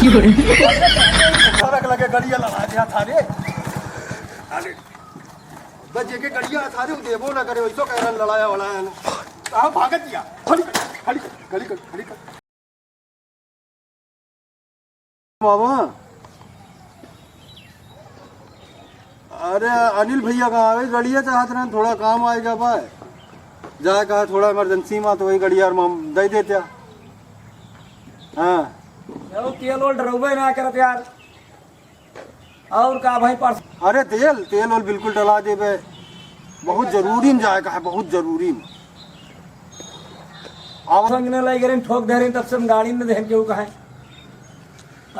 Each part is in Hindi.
फरक लगे गड़िया लड़ा दिया थारे अरे बजे के गड़िया थारे देबो ना करे वैसो कह लड़ाया वड़ाया ने कहां भागत दिया खड़ी खड़ी कर बाबा अरे अनिल भैया कहाँ आवे गड़िया चाहत रहे थोड़ा काम आएगा भाई जाए कहा थोड़ा इमरजेंसी में तो वही गड़िया हम दे देते हाँ तेल ओल डरबे ना करत यार और का भाई पर अरे तेल और बिल्कुल डला देबे बहुत जरूरी में जाए कहा बहुत जरूरी में अब संगने लग गए ठोक दे रही तब से हम गाड़ी में देख के कहा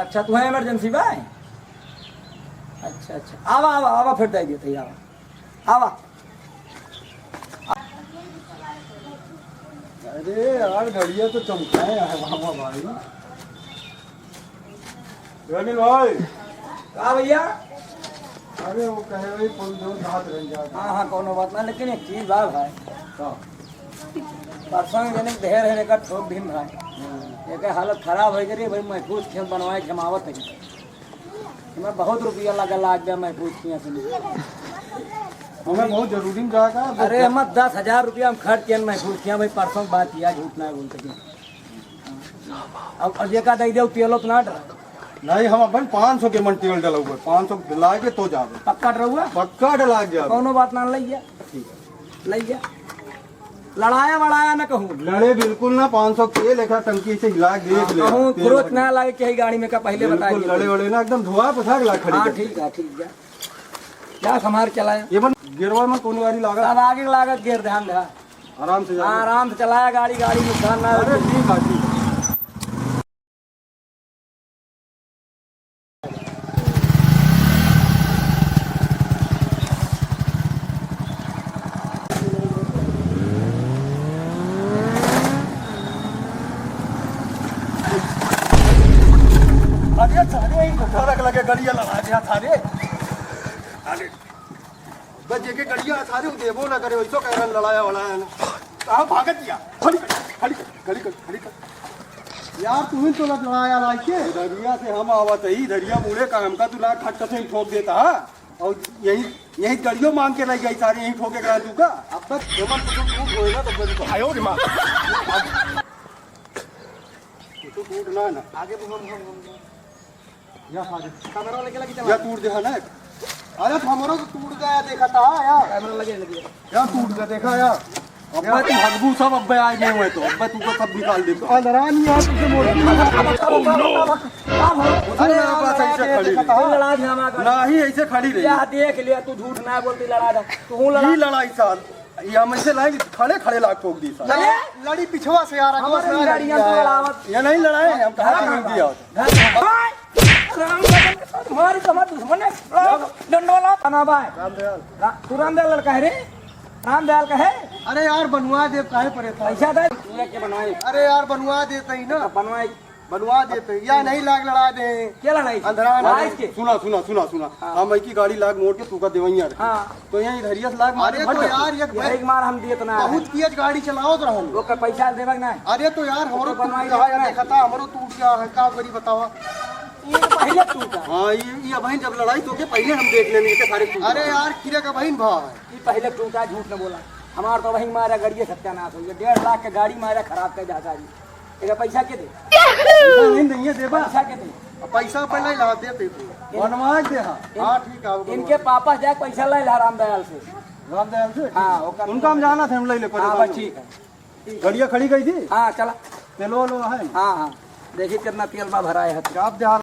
अच्छा तू है इमरजेंसी भाई अच्छा आवा फिर दे देते आवा अरे यार गड़िया तो चमकाए है मामा भाई अनिल भाई का भैया अरे वो कहे भाई जो हाथ रह जाता हाँ कोनो बात ना लेकिन एक चीज बा भाई परसों जने ढेर है का ठोक दिन भाई एक हालत खराब हो गई भाई महफूज खेल बनवाए जमावत है मैं बहुत रुपया लाग गया महफूज किया से हमें बहुत जरूरी में जाएगा अरे हम 10,000 रुपया हम खर्च किया महफूज किया भाई परसों बात किया झूठ ना बोलते अब ये का दे दे तेलो तो ना नहीं हम अपन 500 के मन तेल डला हुआ 500 डला के तो जावे पक्का डरुआ पक्का डला गया कोनो बात ना लइया ठीक है लड़ाया वड़ाया ना कहूँ लड़े बिल्कुल ना 500 के लेखा टंकी से हिला देख ले कहूँ क्रोच ना लगे कि गाड़ी में का पहले बताइए लड़े वड़े ना एकदम धुआ पछा के खड़ी हाँ ठीक है क्या संभार चलाया ये बन गिरवा में कौन गाड़ी लागा अब आगे लागत गिर ध्यान दे आराम से चलाया गाड़ी नुकसान ना अरे ठीक है फरक लगे गड़िया लड़ा दिया थारे अरे बजे के गड़िया थारे देबो ना करे वैसो कह लड़ाया वड़ाया ने कहां भागत दिया खड़ी कर यार तुम्हें तो लड़ाया लाके दरिया से हम आवत ही दरिया मुड़े काम का तू ला खट से ठोक देता और यही गड़ियों मांग के रह गई सारी यही ठोके करा तू का अब तक हेमंत तो टूट होएगा तो बन तो आयो रे मां तो टूटना ना आगे या कैमरा लगे लगी या टूट दे ना अरे हमारा तो टूट गया देखा था यार कैमरा लगे या टूट गया देखा यार अब्बा तुम हगबू सब अब्बे आए गए हुए तो अब्बा तुमको सब निकाल दे तो अंदरानी यार तुझे मोड़ अरे बात ऐसे खड़ी लड़ा ध्यान नहीं ऐसे खड़ी रही या देख लिया तू झूठ ना बोलती लड़ा जा तू लड़ा लड़ाई साल ये हम ऐसे लाए खड़े लाग ठोक दी साल लड़ी पिछवा से यार हमारी गाड़ियां तो लड़ावत ये नहीं लड़ाए हम कहा नहीं दिया हमारी समझ दुश्मन है डंडोला खाना भाई तू रामदयाल लड़का है रे रामदयाल का है अरे यार बनवा दे काहे परे था पैसा दे तूने के बनवाए अरे यार बनवा देते ही ना बनवा देते या नहीं लाग लड़ा दे क्या लड़ाई अंदर सुना हम एक ही गाड़ी लाग मोड़ के तू का देवैया तो यहाँ इधरिया से लाग अरे तो यार एक मार हम दिए तो ना बहुत किया गाड़ी चलाओ तो रहन वो का पैसा देबक ना अरे तो यार हमरो बनवाई देखा था हमरो टूट गया है का करी बतावा ये पहले टूटा हां ये बहन जब लड़ाई तो के पहले हम देख लेने के सारे अरे यार किरे का बहन भाव है ये पहले टूटा झूठ न बोला हमार तो वही मारा गाड़ी सत्यानाश हो गया 1.5 लाख का गाड़ी मारा खराब कर जाता जी तेरा पैसा के दे नहीं है देबा पैसा के दे पैसा पहले ला देते थे बनवा दे हां ठीक है इनके पापा जाए पैसा ले रामदयाल से हां उनका हम जाना था हम ले हां ठीक है गाड़ियां खड़ी गई थी हां चला तेलो लो है हां देखिए कितना तेल बा भरा है आप ध्यान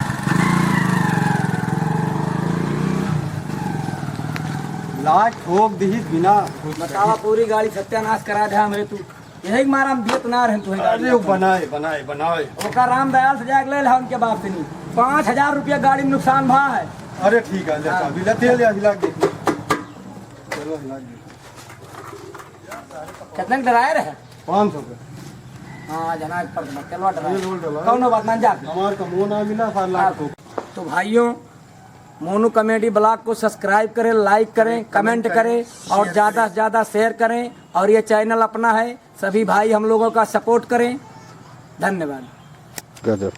लाख ठोक दी बिना बतावा पूरी गाड़ी सत्यानाश करा दे हमरे तू यही मारा हम दियत ना रहे तू अरे बनाए ओका रामदयाल से जाके ले ला उनके बाप से नहीं 5,000 रुपया गाड़ी में नुकसान भा है अरे ठीक है ले तेल या हिला दे चलो हिला दे कितने डराए रहे 500 के हाँ जनाब पर चलवा डराए कौनो बात ना जा हमार का मुंह ना मिला 7 लाख तो भाइयों मोनू कॉमेडी ब्लॉग को सब्सक्राइब करें, लाइक करें, कमेंट करें और ज़्यादा से ज़्यादा शेयर करें और ये चैनल अपना है, सभी भाई हम लोगों का सपोर्ट करें। धन्यवाद।